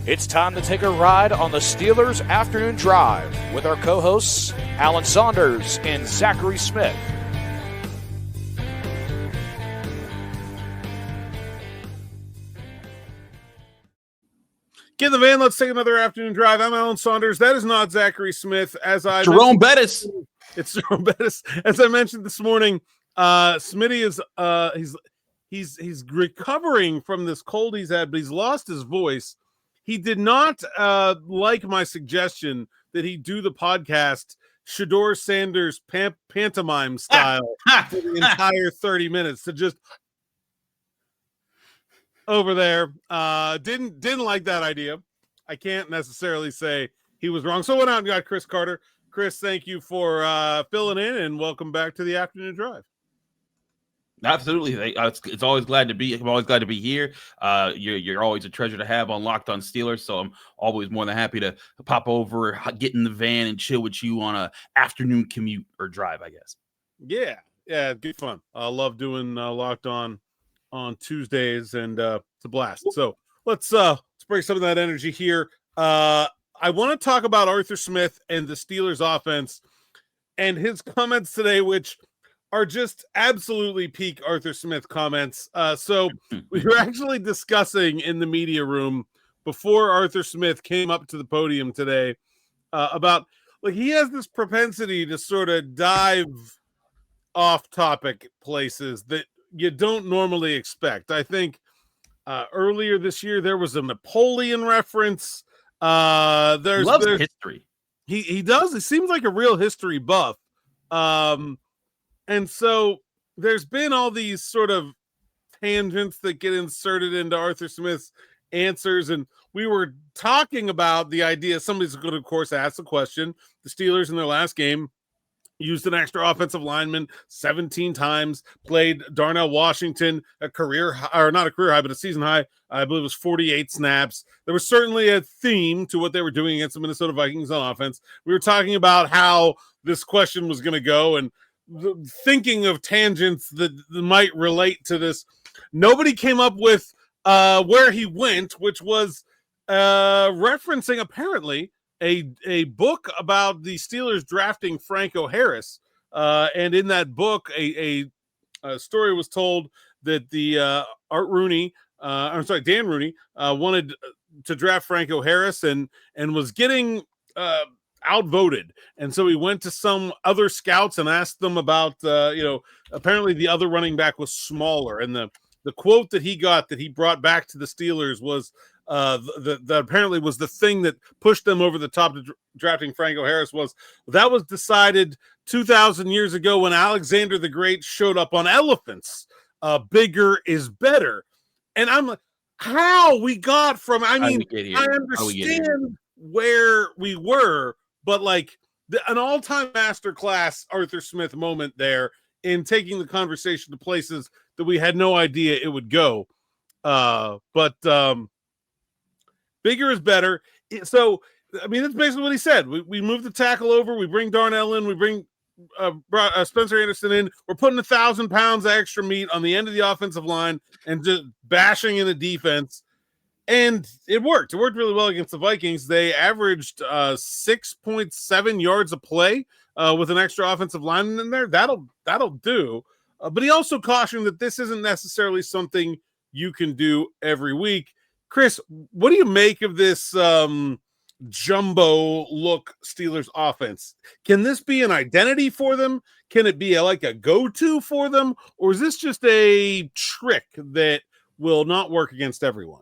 It's time to take a ride on the Steelers Afternoon Drive with our co-hosts, Alan Saunders and Zachary Smith. Get in the van. Let's take another afternoon drive. I'm Alan Saunders. That is not Zachary Smith. Jerome Bettis. It's Jerome Bettis. As I mentioned this morning, Smitty is he's recovering from this cold he's had, but he's lost his voice. He did not like my suggestion that he do the podcast Shedeur Sanders pantomime style for the entire 30 minutes to just over there. Didn't like that idea. I can't necessarily say he was wrong. So went out and got Chris Carter. Chris, thank you for filling in, and welcome back to the afternoon drive. Absolutely, it's always glad to be. I'm always glad to be here. You're always a treasure to have on Locked On Steelers. So I'm always more than happy to pop over, get in the van, and chill with you on a afternoon commute or drive, I guess. Yeah, good fun. I love doing Locked On Tuesdays, and it's a blast. So let's bring some of that energy here. I want to talk about Arthur Smith and the Steelers offense and his comments today, which are just absolutely peak Arthur Smith comments. So we were actually discussing in the media room before Arthur Smith came up to the podium today about, like, he has this propensity to sort of dive off topic places that you don't normally expect. I think earlier this year there was a Napoleon reference. There's history. He does. He seems like a real history buff. And so there's been all these sort of tangents that get inserted into Arthur Smith's answers. And we were talking about the idea, somebody's going to, of course, ask the question. The Steelers in their last game used an extra offensive lineman 17 times, played Darnell Washington a season high. I believe it was 48 snaps. There was certainly a theme to what they were doing against the Minnesota Vikings on offense. We were talking about how this question was going to go and thinking of tangents that might relate to this. Nobody came up with where he went, which was referencing apparently a book about the Steelers drafting Franco Harris. And in that book, a story was told that the Dan Rooney wanted to draft Franco Harris and was getting outvoted. And so he went to some other scouts and asked them about, apparently the other running back was smaller. And the quote that he got that he brought back to the Steelers was that apparently was the thing that pushed them over the top to drafting Franco Harris was, that was decided 2,000 years ago when Alexander the Great showed up on elephants. Bigger is better. And I'm like, how we got from, I understand where we were, but like an all-time masterclass Arthur Smith moment there in taking the conversation to places that we had no idea it would go. But bigger is better. So, I mean, that's basically what he said. We move the tackle over. We bring Darnell in. We bring Spencer Anderson in. We're putting 1,000 pounds of extra meat on the end of the offensive line and just bashing in the defense. And it worked. It worked really well against the Vikings. They averaged 6.7 yards a play with an extra offensive lineman in there. That'll do. But he also cautioned that this isn't necessarily something you can do every week. Chris, what do you make of this jumbo look Steelers offense? Can this be an identity for them? Can it be like a go-to for them? Or is this just a trick that will not work against everyone?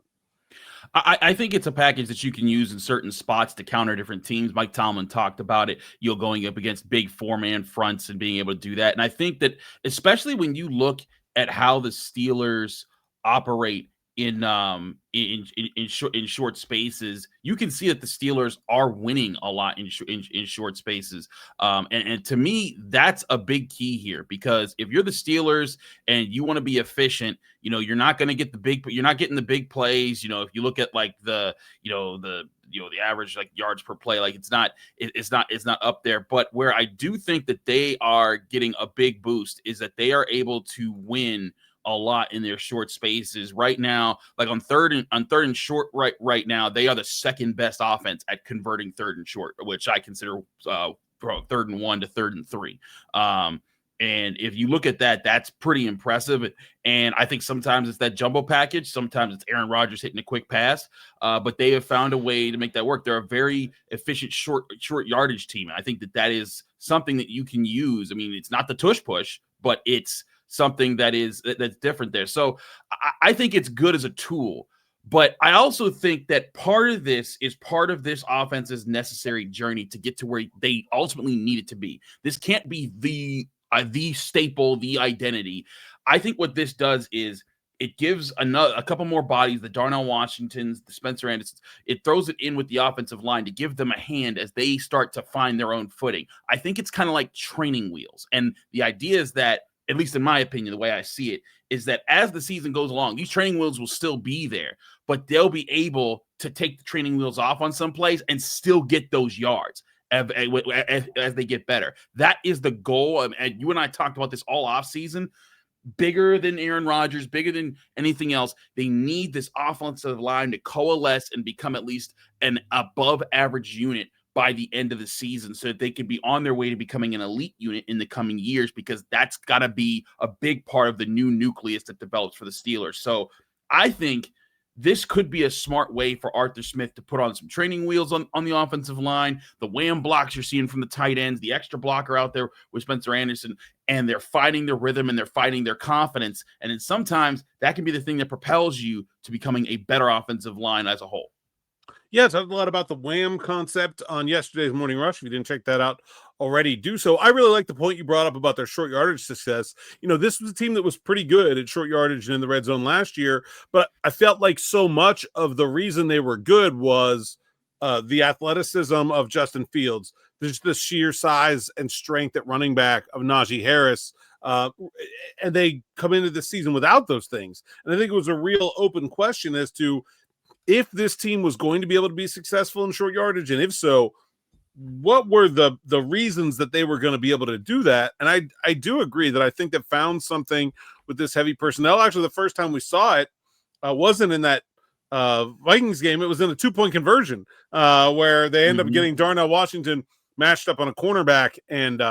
I think it's a package that you can use in certain spots to counter different teams. Mike Tomlin talked about it, going up against big four-man fronts and being able to do that. And I think that especially when you look at how the Steelers operate in short spaces, you can see that the Steelers are winning a lot in short spaces. And to me, that's a big key here, because if you're the Steelers and you want to be efficient, you're not going to get you're not getting the big plays. If you look at like the average like yards per play, like it's not up there. But where I do think that they are getting a big boost is that they are able to win a lot in their short spaces right now. Like on third and short right now, they are the second best offense at converting third and short, which I consider from 3rd and 1 to 3rd and 3. And if you look at that, that's pretty impressive. And I think sometimes it's that jumbo package. Sometimes it's Aaron Rodgers hitting a quick pass. But they have found a way to make that work. They're a very efficient short yardage team. I think that is something that you can use. I mean, it's not the tush push, but it's something that's different there. So I think it's good as a tool. But I also think that part of this offense's necessary journey to get to where they ultimately need it to be. This can't be the staple, the identity. I think what this does is it gives a couple more bodies, the Darnell Washingtons, the Spencer Andersons. It throws it in with the offensive line to give them a hand as they start to find their own footing. I think it's kind of like training wheels. And the idea is that, at least in my opinion, the way I see it, is that as the season goes along, these training wheels will still be there, but they'll be able to take the training wheels off on some plays and still get those yards as they get better. That is the goal. And you and I talked about this all off season. Bigger than Aaron Rodgers, bigger than anything else. They need this offensive line to coalesce and become at least an above average unit by the end of the season so that they can be on their way to becoming an elite unit in the coming years, because that's got to be a big part of the new nucleus that develops for the Steelers. So I think this could be a smart way for Arthur Smith to put on some training wheels on the offensive line, the wham blocks you're seeing from the tight ends, the extra blocker out there with Spencer Anderson, and they're fighting their rhythm and they're fighting their confidence. And then sometimes that can be the thing that propels you to becoming a better offensive line as a whole. Yeah, talked a lot about the wham concept on yesterday's Morning Rush. If you didn't check that out already, do so. I really like the point you brought up about their short yardage success. You know, this was a team that was pretty good at short yardage and in the red zone last year, but I felt like so much of the reason they were good was the athleticism of Justin Fields. There's the sheer size and strength at running back of Najee Harris. And they come into the season without those things. And I think it was a real open question as to if this team was going to be able to be successful in short yardage, and if so, what were the reasons that they were going to be able to do that? And I do agree that I think they found something with this heavy personnel. Actually, the first time we saw it wasn't in that Vikings game. It was in a 2-point conversion where they end up getting Darnell Washington matched up on a cornerback and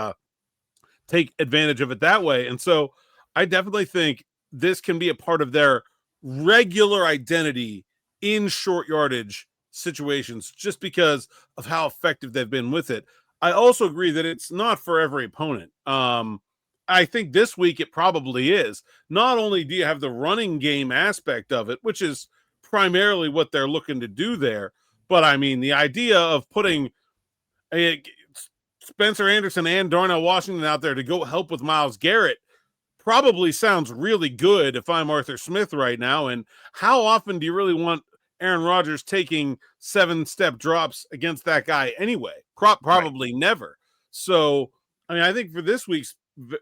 take advantage of it that way. And so I definitely think this can be a part of their regular identity in short yardage situations, just because of how effective they've been with it. I also agree that it's not for every opponent. I think this week it probably is. Not only do you have the running game aspect of it, which is primarily what they're looking to do there, but I mean, the idea of putting Spencer Anderson and Darnell Washington out there to go help with Myles Garrett probably sounds really good if I'm Arthur Smith right now. And how often do you really want Aaron Rodgers taking 7-step drops against that guy anyway? Probably right. Never. So, I mean, I think for this week's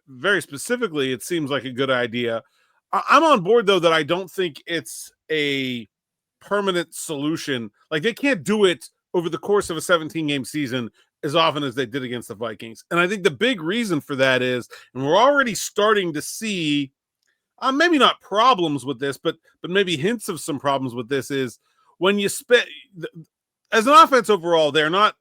very specifically, it seems like a good idea. I'm on board, though, that I don't think it's a permanent solution. Like, they can't do it over the course of a 17-game season as often as they did against the Vikings. And I think the big reason for that is, and we're already starting to see maybe not problems with this, but maybe hints of some problems with this, is when you as an offense overall, they're not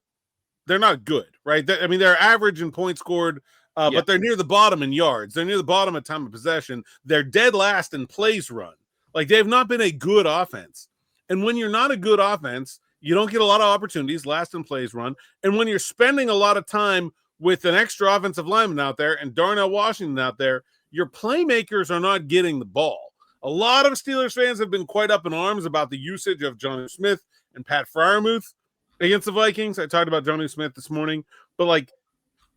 good, right? I mean, they're average in points scored, but they're near the bottom in yards. They're near the bottom at time of possession. They're dead last in plays run. Like, they've not been a good offense. And when you're not a good offense, you don't get a lot of opportunities, last in plays run. And when you're spending a lot of time with an extra offensive lineman out there and Darnell Washington out there, your playmakers are not getting the ball. A lot of Steelers fans have been quite up in arms about the usage of Jonnu Smith and Pat Freiermuth against the Vikings. I talked about Jonnu Smith this morning, but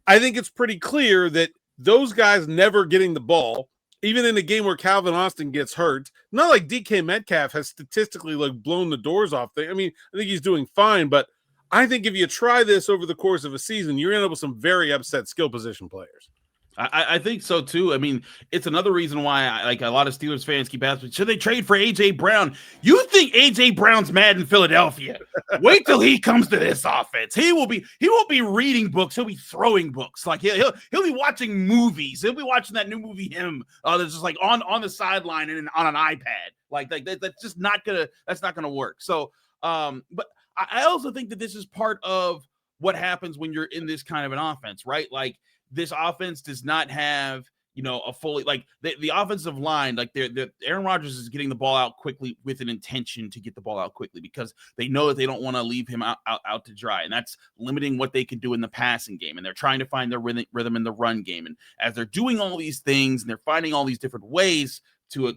I think it's pretty clear that those guys never getting the ball, even in a game where Calvin Austin gets hurt, not like DK Metcalf has statistically blown the doors off. I mean, I think he's doing fine, but I think if you try this over the course of a season, you're going to end up with some very upset skill position players. I think so too. I mean, it's another reason why like a lot of Steelers fans keep asking, should they trade for AJ Brown? You think AJ Brown's mad in Philadelphia? Wait till he comes to this offense. He won't be reading books. He'll be throwing books. Like he'll be watching movies. He'll be watching that new movie Him. That's just like on the sideline and on an iPad. Like that's just not gonna work. So, but I also think that this is part of what happens when you're in this kind of an offense, right? Like, this offense does not have, a fully, like the offensive line, like Aaron Rodgers is getting the ball out quickly with an intention to get the ball out quickly because they know that they don't want to leave him out to dry. And that's limiting what they can do in the passing game. And they're trying to find their rhythm in the run game. And as they're doing all these things and they're finding all these different ways to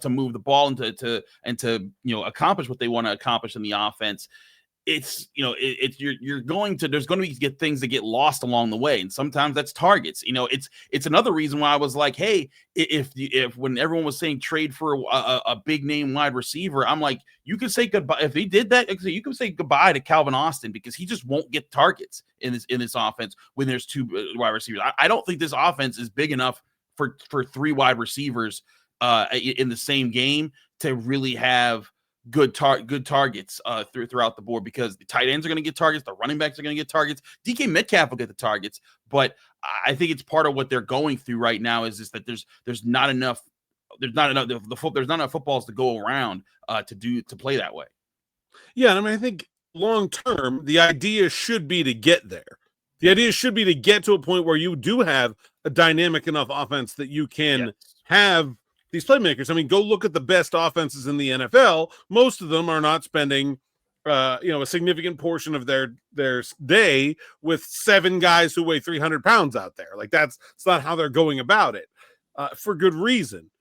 move the ball and to accomplish what they want to accomplish in the offense, it's you're going to there's going to be things that get lost along the way, and sometimes that's targets. It's another reason why I was like, hey, if when everyone was saying trade for a big name wide receiver, I'm like, you could say goodbye. If he did that, you could say goodbye to Calvin Austin because he just won't get targets in this offense when there's two wide receivers. I don't think this offense is big enough for three wide receivers in the same game to really have good targets throughout the board, because the tight ends are going to get targets, the running backs are going to get targets, DK Metcalf will get the targets. But I think it's part of what they're going through right now is that there's not enough footballs to go around to play that way. Yeah, I mean, I think long term the idea should be to get there. The idea should be to get to a point where you do have a dynamic enough offense that you can have these playmakers. I mean, go look at the best offenses in the NFL. Most of them are not spending, a significant portion of their day with 7 guys who weigh 300 pounds out there. Like it's not how they're going about it, for good reason.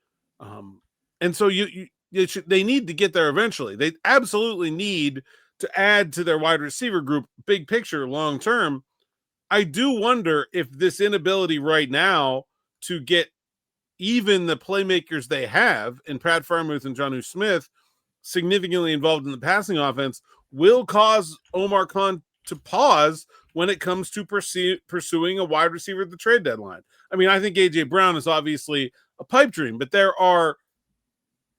And so they need to get there eventually. They absolutely need to add to their wide receiver group, big picture, long term. I do wonder if this inability right now to get even the playmakers they have in Pat Freiermuth and Jonnu Smith significantly involved in the passing offense will cause Omar Khan to pause when it comes to pursuing a wide receiver at the trade deadline. I mean, I think AJ Brown is obviously a pipe dream, but there are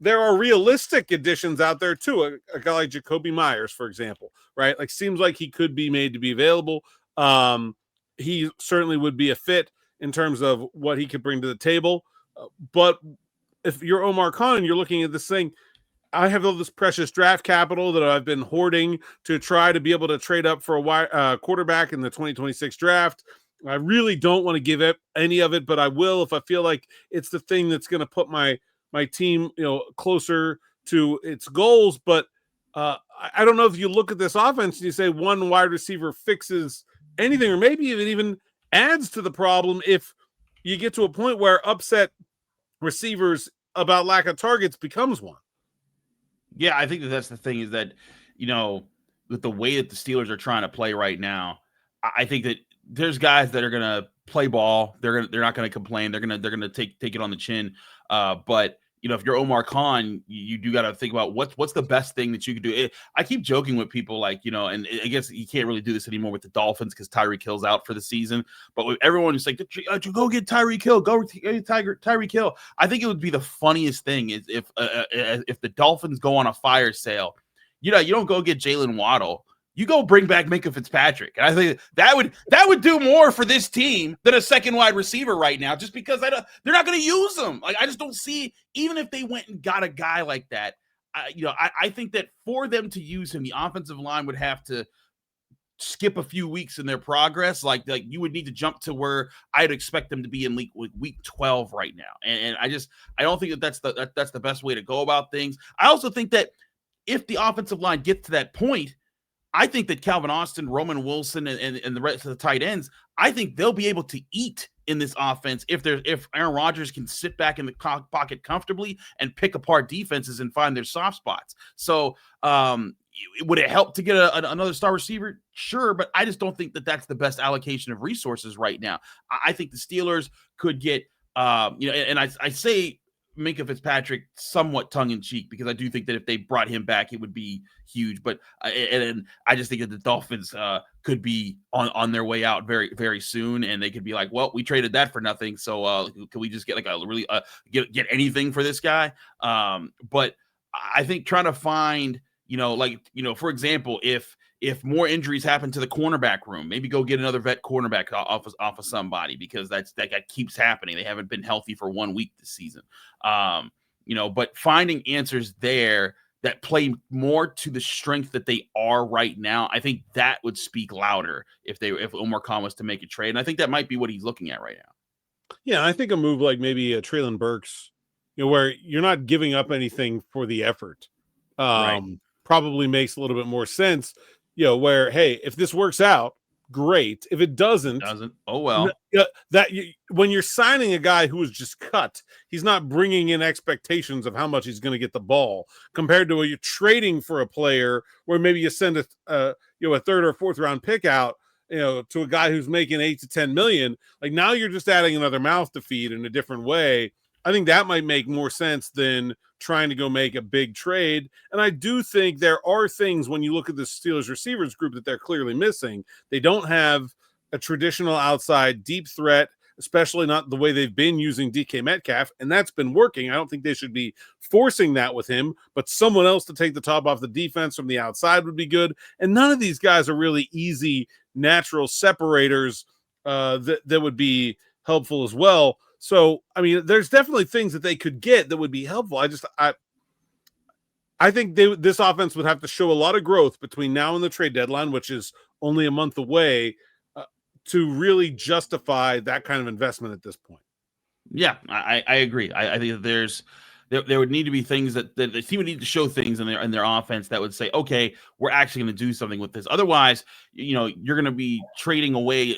realistic additions out there too. A guy like Jacoby Myers, for example, right? Like, seems like he could be made to be available. He certainly would be a fit in terms of what he could bring to the table. But if you're Omar Khan and you're looking at this thing, I have all this precious draft capital that I've been hoarding to try to be able to trade up for a quarterback in the 2026 draft. I really don't want to give up any of it, but I will if I feel like it's the thing that's going to put my team, closer to its goals. But I don't know if you look at this offense and you say one wide receiver fixes anything, or maybe it even adds to the problem if you get to a point where upset receivers about lack of targets becomes one. Yeah, I think that's the thing, is that, with the way that the Steelers are trying to play right now, I think that there's guys that are going to play ball. They're not going to complain. They're going to take it on the chin. But if you're Omar Khan, you do got to think about what's the best thing that you could do. I keep joking with people, like, and I guess you can't really do this anymore with the Dolphins because Tyreek Hill's out for the season. But with everyone who's like, go get Tyreek Hill, go get Tyreek Hill. I think it would be the funniest thing is if the Dolphins go on a fire sale. You don't go get Jalen Waddle. You go bring back Minkah Fitzpatrick. And I think that would do more for this team than a second wide receiver right now, just because they're not going to use them. Like, I just don't see, even if they went and got a guy like that, I think that for them to use him, the offensive line would have to skip a few weeks in their progress. Like you would need to jump to where I'd expect them to be in week 12 right now. And I don't think that's the best way to go about things. I also think that if the offensive line gets to that point, I think that Calvin Austin, Roman Wilson, and the rest of the tight ends, I think they'll be able to eat in this offense if Aaron Rodgers can sit back in the pocket comfortably and pick apart defenses and find their soft spots. So would it help to get another star receiver? Sure, but I just don't think that that's the best allocation of resources right now. I think the Steelers could get, and I say Minkah Fitzpatrick somewhat tongue-in-cheek, because I do think that if they brought him back, it would be huge. But and I just think that the Dolphins could be on their way out very, very soon, and they could be like, well, we traded that for nothing, so can we just get like a really get anything for this guy? But I think trying to find, for example, if more injuries happen to the cornerback room, maybe go get another vet cornerback off of somebody, because that keeps happening. They haven't been healthy for 1 week this season. But finding answers there that play more to the strength that they are right now, I think that would speak louder if Omar Khan was to make a trade. And I think that might be what he's looking at right now. Yeah, I think a move like maybe a Treylon Burks, where you're not giving up anything for the effort, Right. probably makes a little bit more sense. Where, hey, if this works out, great. If it doesn't, oh well. When you're signing a guy who was just cut, he's not bringing in expectations of how much he's going to get the ball, compared to when you're trading for a player where maybe you send a third or fourth round pick out, to a guy who's making 8 to 10 million. Like, now you're just adding another mouth to feed in a different way. I think that might make more sense than trying to go make a big trade. And I do think there are things, when you look at the Steelers receivers group, that they're clearly missing. They don't have a traditional outside deep threat, especially not the way they've been using DK Metcalf. And that's been working. I don't think they should be forcing that with him, but someone else to take the top off the defense from the outside would be good. And none of these guys are really easy, natural separators that would be helpful as well. So, I mean, there's definitely things that they could get that would be helpful. I think this offense would have to show a lot of growth between now and the trade deadline, which is only a month away, to really justify that kind of investment at this point. Yeah, I agree. I think that there would need to be things that the team would need to show things in their offense that would say, okay, we're actually going to do something with this. Otherwise, you're going to be trading away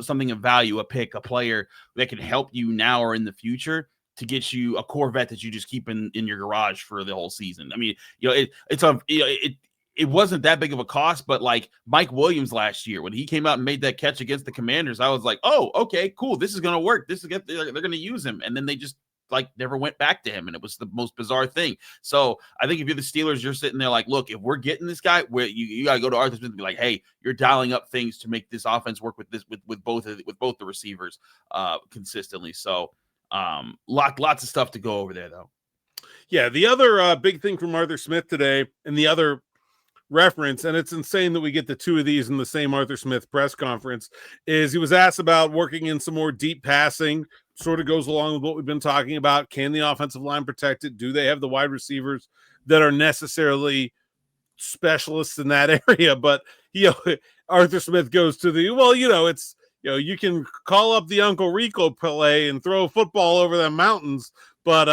something of value, a pick, a player that can help you now or in the future, to get you a core vet that you just keep in your garage for the whole season. I mean, it wasn't that big of a cost, but like Mike Williams last year, when he came out and made that catch against the Commanders, I was like, oh, okay, cool. This is going to work. They're going to use him. And then they just never went back to him. And it was the most bizarre thing. So I think if you're the Steelers, you're sitting there like, look, if we're getting this guy, where you got to go to Arthur Smith and be like, hey, you're dialing up things to make this offense work with both the receivers consistently. So lots of stuff to go over there, though. Yeah, the other big thing from Arthur Smith today, and the other reference, and it's insane that we get the two of these in the same Arthur Smith press conference, is he was asked about working in some more deep passing. Sort of goes along with what we've been talking about. Can the offensive line protect it? Do they have the wide receivers that are necessarily specialists in that area? But Arthur Smith goes to it's you can call up the Uncle Rico play and throw a football over the mountains, but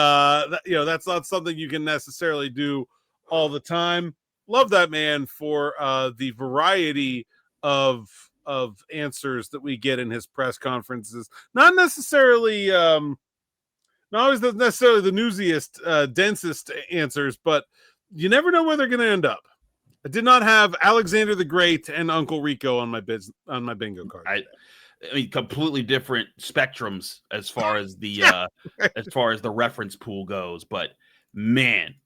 that's not something you can necessarily do all the time. Love that man for the variety of answers that we get in his press conferences. Not necessarily not always necessarily the newsiest, densest answers, but you never know where they're going to end up. I did not have Alexander the Great and Uncle Rico on my bingo card. I mean, completely different spectrums as far as the as far as the reference pool goes, but man,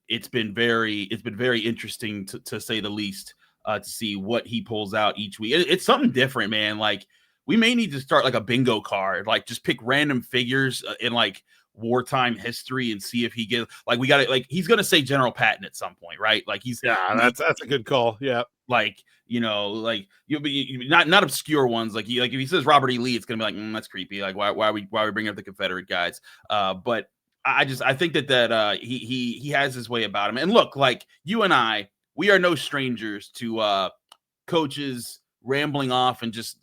it's been very interesting to say the least, to see what he pulls out each week. It's something different, man. Like, we may need to start like a bingo card, like just pick random figures in like wartime history and see if he gets we got it. Like, he's gonna say General Patton at some point, right? Like that's a good call. Yeah, not obscure ones. Like if he says Robert E. Lee, it's gonna be like, that's creepy. Like, why are we bringing up the Confederate guys? But I think that he has his way about him. And look, like, you and I, we are no strangers to coaches rambling off and just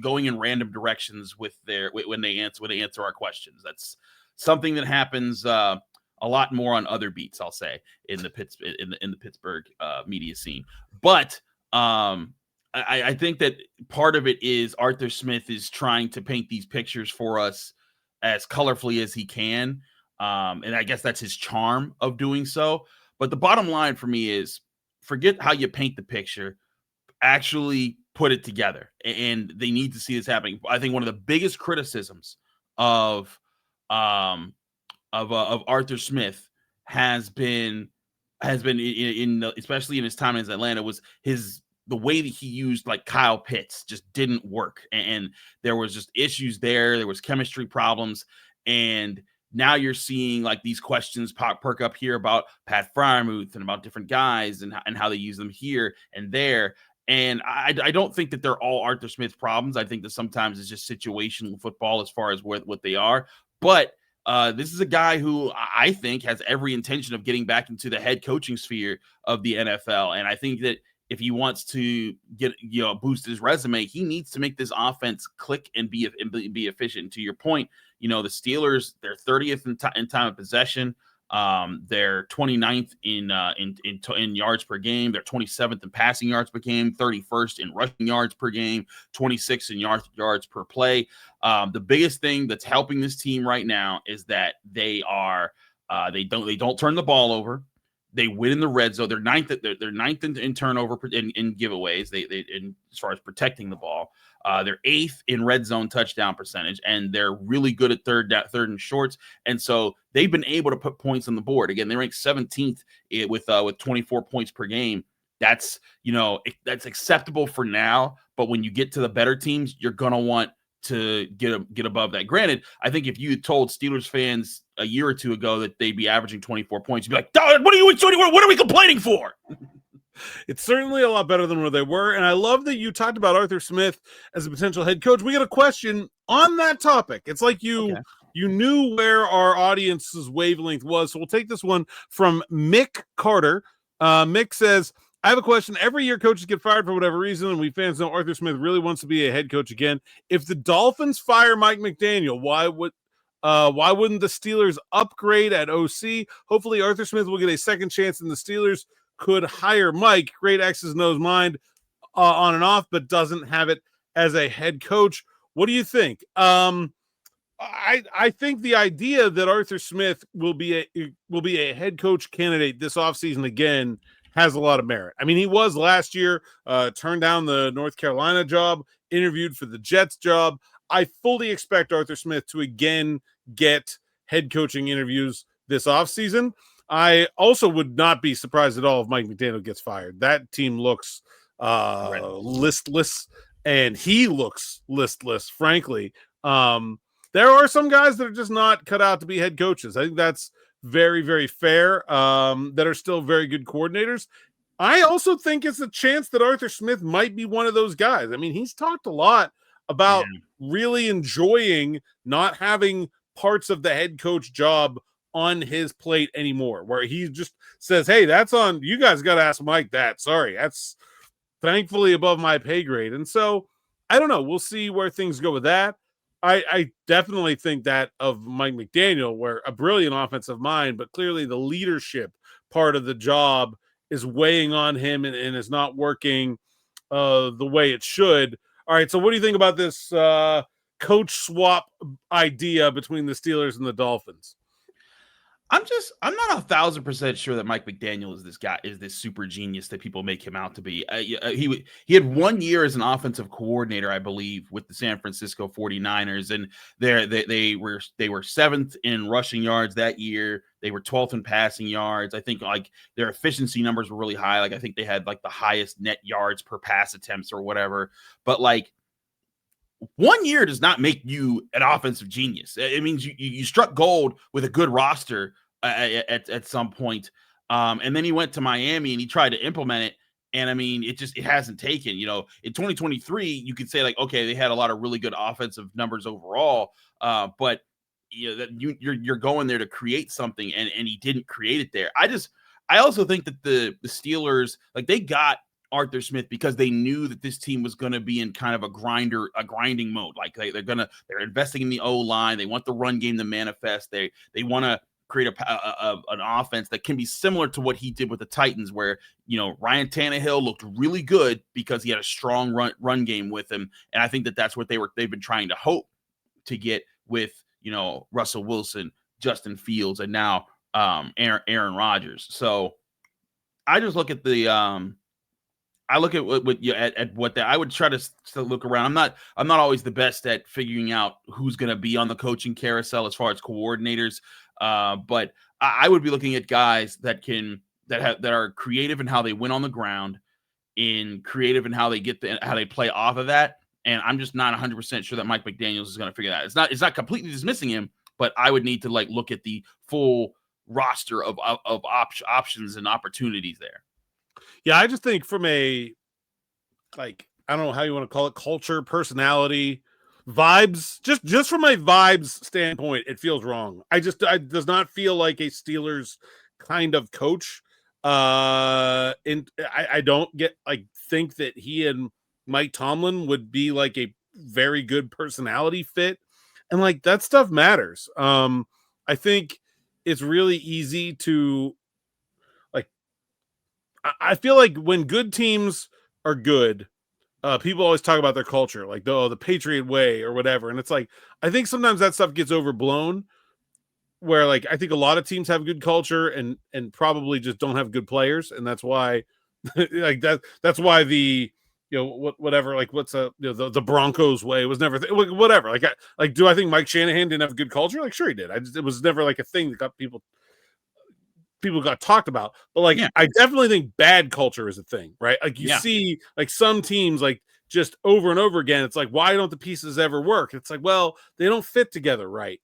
going in random directions when they answer our questions. That's something that happens a lot more on other beats, I'll say, in the Pittsburgh media scene. But I think that part of it is Arthur Smith is trying to paint these pictures for us as colorfully as he can. And I guess that's his charm of doing so. But the bottom line for me is, forget how you paint the picture, actually put it together. And they need to see this happening. I think one of the biggest criticisms of of Arthur Smith has been especially in his time in Atlanta, was the way that he used like Kyle Pitts just didn't work. And there was just issues there. There was chemistry problems. And now you're seeing like these questions perk up here about Pat Freiermuth and about different guys and how they use them here and there. And I don't think that they're all Arthur Smith problems. I think that sometimes it's just situational football as far as what they are. But this is a guy who I think has every intention of getting back into the head coaching sphere of the NFL. And I think that if he wants to boost his resume, he needs to make this offense click and be efficient. And to your point, the Steelers, they're 30th in time of possession. They're 29th in yards per game. They're 27th in passing yards per game, 31st in rushing yards per game, 26th in yards per play. The biggest thing that's helping this team right now is that they don't turn the ball over. They win in the red zone. They're ninth in turnover in giveaways. They in as far as protecting the ball. They're 8th in red zone touchdown percentage, and they're really good at third and shorts. And so they've been able to put points on the board. Again, they rank 17th with 24 points per game. That's that's acceptable for now. But when you get to the better teams, you're gonna want to get above that. Granted, I think if you told Steelers fans a year or two ago that they'd be averaging 24 points, you'd be like, what are we complaining for? It's certainly a lot better than where they were. And I love that you talked about Arthur Smith as a potential head coach. We got a question on that topic. It's like you knew where our audience's wavelength was. So we'll take this one from Mick Carter. Mick says, I have a question. Every year coaches get fired for whatever reason, and we fans know Arthur Smith really wants to be a head coach again. If the Dolphins fire Mike McDaniel, why wouldn't the Steelers upgrade at OC? Hopefully Arthur Smith will get a second chance, and the Steelers could hire Mike. Great X's and O's mind on and off, but doesn't have it as a head coach. What do you think? I think the idea that Arthur Smith will be a head coach candidate this offseason again has a lot of merit. I mean, he was last year, turned down the North Carolina job, interviewed for the Jets job. I fully expect Arthur Smith to again get head coaching interviews this offseason. I also would not be surprised at all if Mike McDaniel gets fired. That team looks listless, and he looks listless, frankly. There are some guys that are just not cut out to be head coaches. I think that's very, very fair, that are still very good coordinators. I also think it's a chance that Arthur Smith might be one of those guys. I mean, he's talked a lot about really enjoying not having parts of the head coach job on his plate anymore, where he just says, hey, that's on you guys. Got to ask Mike that. Sorry, that's thankfully above my pay grade. And so I don't know. We'll see where things go with that. I definitely think that of Mike McDaniel, where a brilliant offensive mind, but clearly the leadership part of the job is weighing on him and is not working the way it should. All right, so what do you think about this coach swap idea between the Steelers and the Dolphins? I'm not 1,000% sure that Mike McDaniel is this super genius that people make him out to be. He had 1 year as an offensive coordinator, I believe, with the San Francisco 49ers, and they were 7th in rushing yards that year. They were 12th in passing yards. I think like their efficiency numbers were really high. Like I think they had like the highest net yards per pass attempts or whatever. But like 1 year does not make you an offensive genius. It means you struck gold with a good roster at some point. And then he went to Miami and he tried to implement it. And I mean, it hasn't taken. In 2023, you could say like, okay, they had a lot of really good offensive numbers overall. But you're going there to create something, and he didn't create it there. I also think that the Steelers, like, they got Arthur Smith because they knew that this team was going to be in kind of a grinding mode. Like they're investing in the O-line. They want the run game to manifest. They want to create an offense that can be similar to what he did with the Titans, where Ryan Tannehill looked really good because he had a strong run game with him. And I think that that's what they've been trying to hope to get with Russell Wilson, Justin Fields, and now Aaron Rodgers. So I just look at the I look at what I would try to look around. I'm not always the best at figuring out who's going to be on the coaching carousel as far as coordinators. But I would be looking at guys that are creative in how they win on the ground, in creative in how they how they play off of that. And I'm just not 100% sure that Mike McDaniels is going to figure that out. It's not completely dismissing him, but I would need to look at the full roster of options and opportunities there. Yeah, I just think from a I don't know how you want to call it, culture, personality, vibes, just from my vibes standpoint, it feels wrong. I does not feel like a Steelers kind of coach. And I don't think that he and Mike Tomlin would be a very good personality fit, and that stuff matters. I think it's really easy to I feel like when good teams are good, people always talk about their culture, the Patriot way or whatever. And it's I think sometimes that stuff gets overblown, where I think a lot of teams have good culture and probably just don't have good players. And that's why that's why the, whatever, what's the Broncos way was never, whatever. Do I think Mike Shanahan didn't have a good culture? Sure he did. It was never a thing that got people got talked about, but Yeah. I definitely think bad culture is a thing, right? You see some teams just over and over again, it's why don't the pieces ever work? It's well, they don't fit together, right?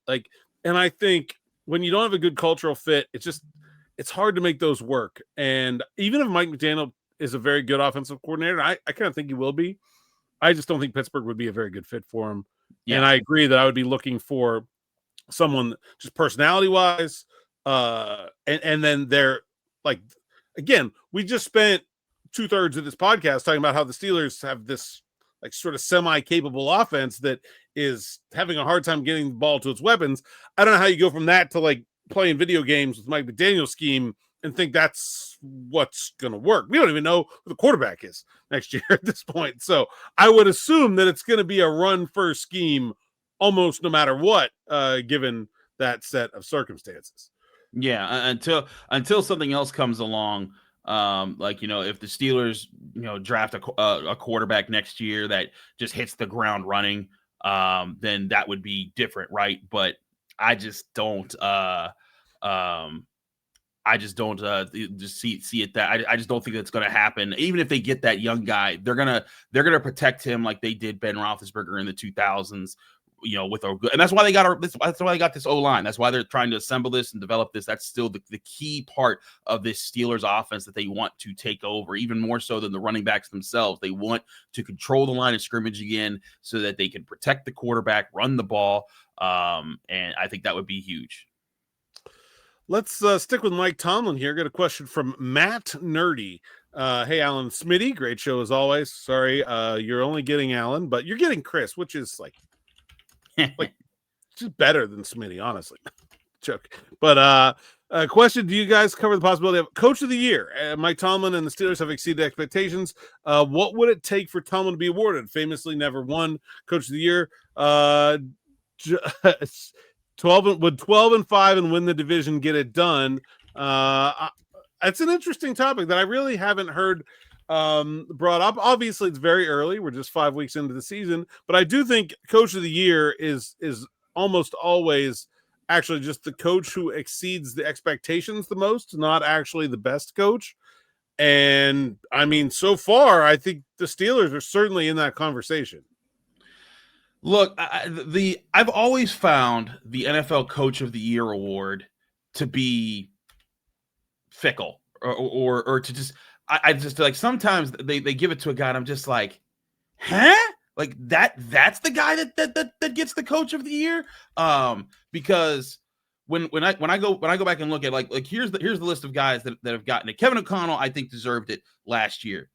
And I think when you don't have a good cultural fit, it's hard to make those work. And even if Mike McDaniel is a very good offensive coordinator, I kind of think he will be, I just don't think Pittsburgh would be a very good fit for him. Yeah. And I agree that I would be looking for someone just personality wise, and then they're again, we just spent 2/3 of this podcast talking about how the Steelers have this sort of semi-capable offense that is having a hard time getting the ball to its weapons. I don't know how you go from that to playing video games with Mike McDaniel's scheme and think that's what's going to work. We don't even know who the quarterback is next year at this point. So I would assume that it's going to be a run first scheme almost no matter what, given that set of circumstances. Yeah, until something else comes along, if the Steelers draft a quarterback next year that just hits the ground running, then that would be different, right? But I just don't just see it that I just don't think that's going to happen. Even if they get that young guy, they're gonna protect him like they did Ben Roethlisberger in the 2000s. With a good, and that's why they got this O-line. That's why they're trying to assemble this and develop this. That's still the key part of this Steelers offense that they want to take over, even more so than the running backs themselves. They want to control the line of scrimmage again so that they can protect the quarterback, run the ball, and I think that would be huge. Let's stick with Mike Tomlin here. Got a question from Matt Nerdy. Hey, Alan Smitty, great show as always. Sorry, you're only getting Alan, but you're getting Chris, which is just better than Smitty, honestly. Joke. But question: do you guys cover the possibility of Coach of the Year? Mike Tomlin and the Steelers have exceeded expectations. What would it take for Tomlin to be awarded? Famously, never won Coach of the Year. 12-5 and win the division get it done? That's an interesting topic that I really haven't heard brought up. Obviously, it's very early. We're just 5 weeks into the season, but I do think Coach of the Year is almost always actually just the coach who exceeds the expectations the most, not actually the best coach. And I mean, so far, I think the Steelers are certainly in that conversation. Look, I've always found the NFL Coach of the Year award to be fickle, or to just I just sometimes they give it to a guy and I'm just huh? That's the guy that gets the Coach of the Year, because when I go back and look at here's the list of guys that have gotten it. Kevin O'Connell, I think, deserved it last year,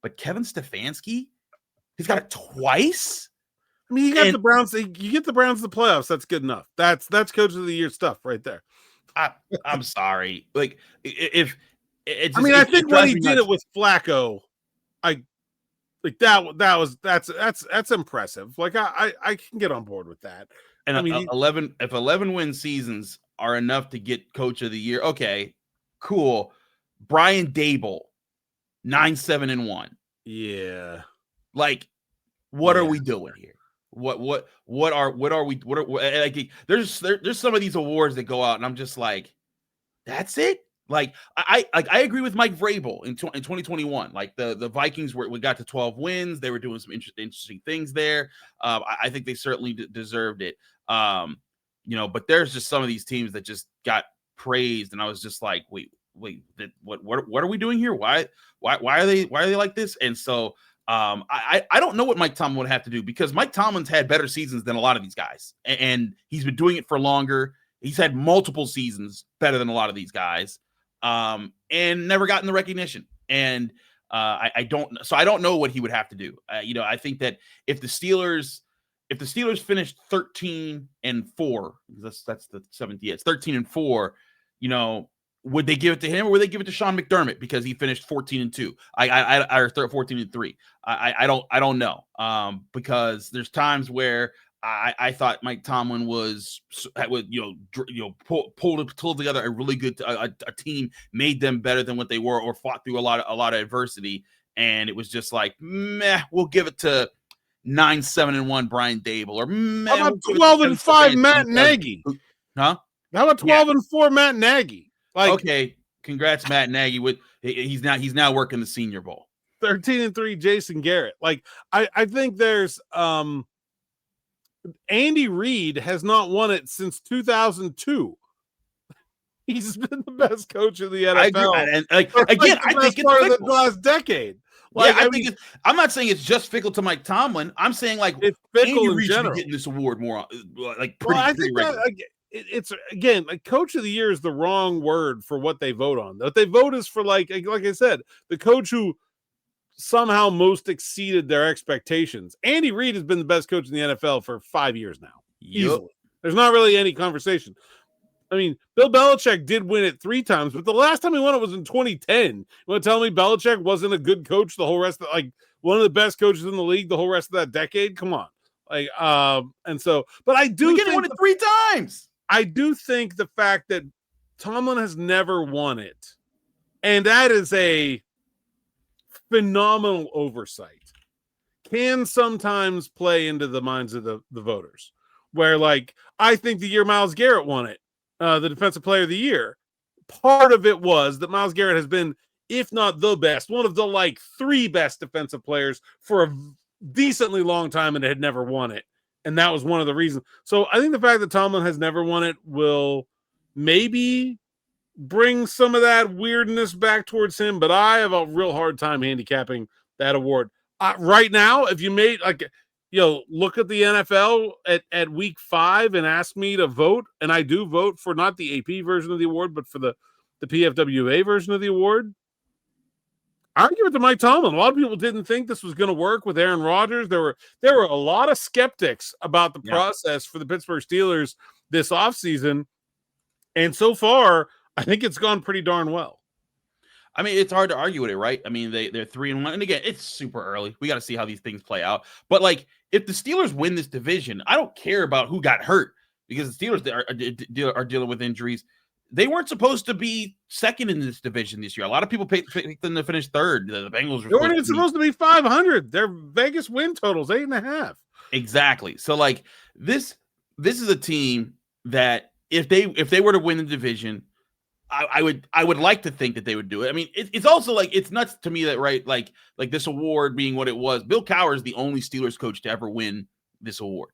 but Kevin Stefanski, he's got it twice. I mean, you get the Browns in the playoffs. That's good enough. That's Coach of the Year stuff right there. I'm sorry. If it's, I mean, I think when he did it with Flacco, that's impressive. I can get on board with that. And I mean, 11 win seasons are enough to get Coach of the Year. Okay, cool. Brian Dable, 9-7-1. Yeah. What are we doing here? What are we? Like, there's some of these awards that go out, and I'm just like, that's it. Like I agree with Mike Vrabel in 2021. Like the Vikings we got to 12 wins. They were doing some interesting things there. I think they certainly deserved it. But there's just some of these teams that just got praised, and I was just like, wait, what are we doing here? Why are they like this? And so I don't know what Mike Tomlin would have to do, because Mike Tomlin's had better seasons than a lot of these guys, and he's been doing it for longer. He's had multiple seasons better than a lot of these guys, and never gotten the recognition. And I don't know what he would have to do. I think that if the Steelers finished 13-4, that's the 7th. Yeah, it's 13-4. Would they give it to him, or would they give it to Sean McDermott because he finished 14-2? Or 14-3. I don't know. Because there's times where I thought Mike Tomlin pulled together a really good a team, made them better than what they were, or fought through a lot of adversity, and it was just like, meh, we'll give it to 9-7-1 Brian Dable, or how about 12-5 Matt Nagy? Huh? How about 12-4 Matt Nagy? Okay, congrats Matt Nagy. He's now working the Senior Bowl. 13-3 Jason Garrett. Like I think there's Andy Reid has not won it since 2002. He's been the best coach of the NFL. I think it's part of the last decade. I'm not saying it's just fickle to Mike Tomlin. I'm saying like it's fickle Andy Reid should be general. getting this award more pretty regularly. It's again, like, coach of the year is the wrong word for what they vote on. What they vote is for, like I said, the coach who somehow most exceeded their expectations. Andy Reid has been the best coach in the NFL for 5 years now. Easily. There's not really any conversation. I mean, Bill Belichick did win it 3 times, but the last time he won it was in 2010. You want to tell me Belichick wasn't a good coach the whole rest of one of the best coaches in the league the whole rest of that decade? Come on. But I do think won it 3 times. I do think the fact that Tomlin has never won it, and that is a phenomenal oversight, can sometimes play into the minds of the voters. Where, like, I think the year Myles Garrett won it, the Defensive Player of the Year, part of it was that Myles Garrett has been, if not the best, one of the 3 best defensive players for a decently long time, and had never won it. And that was one of the reasons. So I think the fact that Tomlin has never won it will maybe bring some of that weirdness back towards him, but I have a real hard time handicapping that award. Right now, if you made, look at the NFL at week 5 and ask me to vote, and I do vote for not the AP version of the award, but for the PFWA version of the award, I give it to Mike Tomlin. A lot of people didn't think this was going to work with Aaron Rodgers. There were a lot of skeptics about the process for the Pittsburgh Steelers this offseason. And so far, I think it's gone pretty darn well. I mean, it's hard to argue with it, right? I mean, they're 3-1. And again, it's super early. We got to see how these things play out. But, if the Steelers win this division, I don't care about who got hurt, because the Steelers are dealing with injuries. They weren't supposed to be second in this division this year. A lot of people picked them to finish third. The Bengals weren't even supposed to be 500. Their Vegas win totals 8.5. Exactly. So this is a team that if they were to win the division, I would like to think that they would do it. I mean, it's also it's nuts to me that, right, like this award being what it was. Bill Cowher is the only Steelers coach to ever win this award.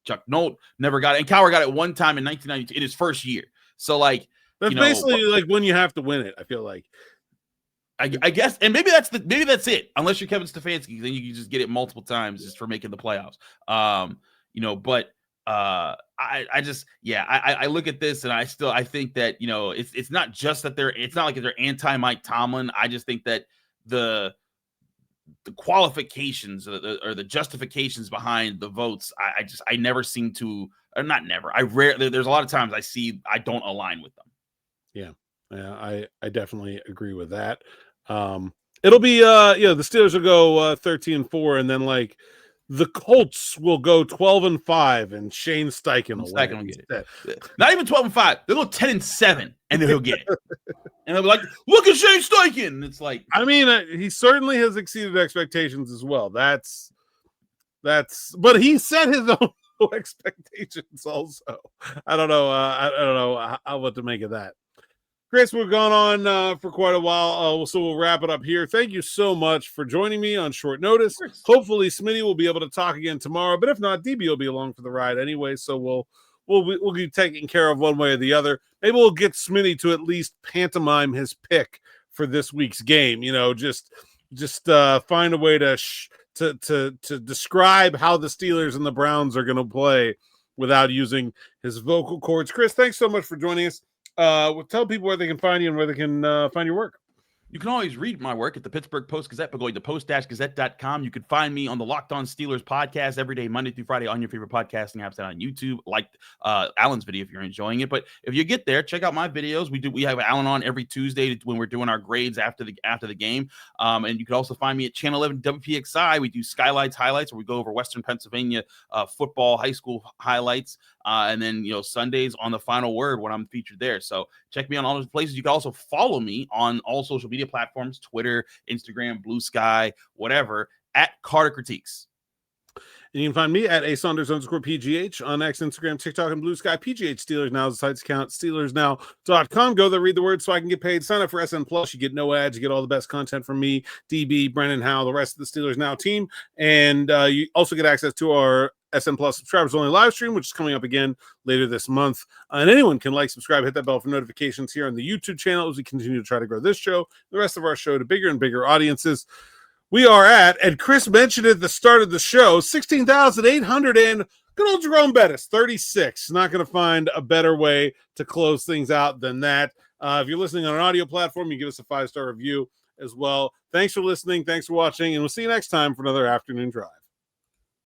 Chuck Nolte never got it, and Cowher got it one time in 1992 in his first year. So that's basically when you have to win it. I feel like, I guess, and maybe that's it. Unless you're Kevin Stefanski, then you can just get it multiple times just for making the playoffs. But I look at this and I think that it's not just that it's not like they're anti Mike Tomlin. I just think that the qualifications or the justifications behind the votes, I never seem to. Or not never. There's a lot of times I don't align with them. Yeah, I definitely agree with that. It'll be the Steelers will go 13-4, and then the Colts will go 12-5, and Shane Steichen will get it. Not even 12-5. They'll go 10-7, and then he'll get it. And they'll be like, "Look at Shane Steichen." It's he certainly has exceeded expectations as well. That's but he set his own expectations also. I don't know what to make of that. Chris, we've gone on for quite a while, so we'll wrap it up here. Thank you so much for joining me on short notice. Hopefully, Smitty will be able to talk again tomorrow, but if not, DB will be along for the ride anyway, so we'll be taken care of one way or the other. Maybe we'll get Smitty to at least pantomime his pick for this week's game. Just find a way to describe how the Steelers and the Browns are going to play without using his vocal cords. Chris, thanks so much for joining us. Tell people where they can find you and where they can find your work. You can always read my work at the Pittsburgh Post-Gazette by going to post-gazette.com. You can find me on the Locked On Steelers podcast every day, Monday through Friday, on your favorite podcasting apps and on YouTube, like Alan's video if you're enjoying it. But if you get there, check out my videos. We have Alan on every Tuesday when we're doing our grades after the game. And you can also find me at Channel 11 WPXI. We do Skylights highlights where we go over Western Pennsylvania football, high school highlights. And then, Sundays on the Final Word when I'm featured there. So check me on all those places. You can also follow me on all social media platforms, Twitter, Instagram, Blue Sky, whatever, at Carter Critiques. And you can find me at @Saunders_PGH on X, Instagram, TikTok, and Blue Sky. PGH Steelers Now is the site's account, SteelersNow.com. Go there, read the word so I can get paid. Sign up for SN Plus. You get no ads. You get all the best content from me, DB, Brennan, Howe, the rest of the Steelers Now team. And you also get access to our SN Plus subscribers only live stream, which is coming up again later this month. And anyone can subscribe, hit that bell for notifications here on the YouTube channel as we continue to try to grow this show, the rest of our show, to bigger and bigger audiences. We are at, and Chris mentioned at the start of the show, 16,800 and good old Jerome Bettis, 36. Not going to find a better way to close things out than that. If you're listening on an audio platform, you give us a 5-star review as well. Thanks for listening. Thanks for watching, and we'll see you next time for another Afternoon Drive.